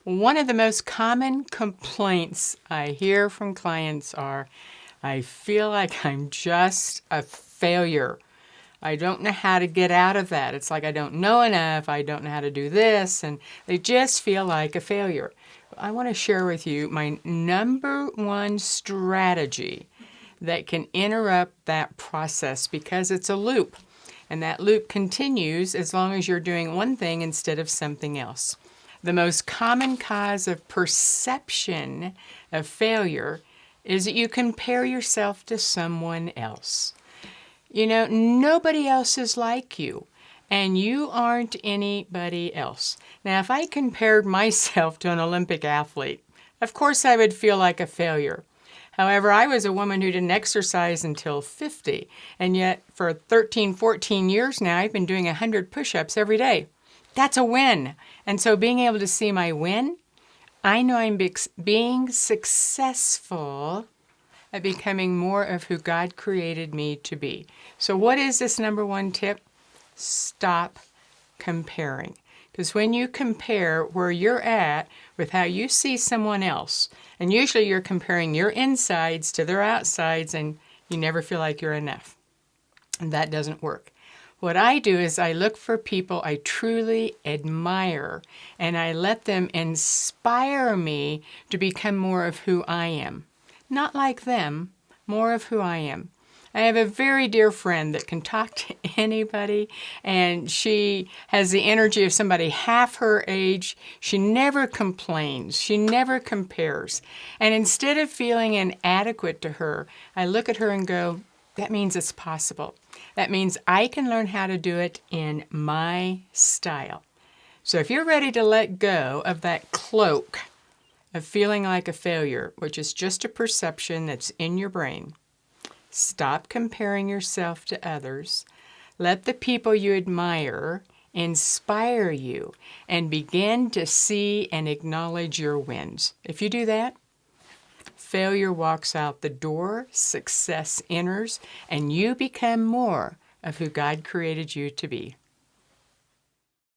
One of the most common complaints I hear from clients are, I feel like I'm just a failure. I don't know how to get out of that. It's like I don't know enough. I don't know how to do this. And they just feel like a failure. I want to share with you my number one strategy that can interrupt that process, because it's a loop. And that loop continues as long as you're doing one thing instead of something else. The most common cause of perception of failure is that you compare yourself to someone else. You know, nobody else is like you, and you aren't anybody else. Now, if I compared myself to an Olympic athlete, of course I would feel like a failure. However, I was a woman who didn't exercise until 50, and yet for 13, 14 years now, I've been doing 100 push-ups every day. That's a win. And so being able to see my win, I know I'm being successful at becoming more of who God created me to be. So what is this number one tip? Stop comparing. Because when you compare where you're at with how you see someone else, and usually you're comparing your insides to their outsides, and you never feel like you're enough. And that doesn't work. What I do is I look for people I truly admire, and I let them inspire me to become more of who I am. Not like them, more of who I am. I have a very dear friend that can talk to anybody, and she has the energy of somebody half her age. She never complains. She never compares. And instead of feeling inadequate to her, I look at her and go, that means it's possible. That means I can learn how to do it in my style. So if you're ready to let go of that cloak of feeling like a failure, which is just a perception that's in your brain, stop comparing yourself to others. Let the people you admire inspire you, and begin to see and acknowledge your wins. If you do that, failure walks out the door, success enters, and you become more of who God created you to be.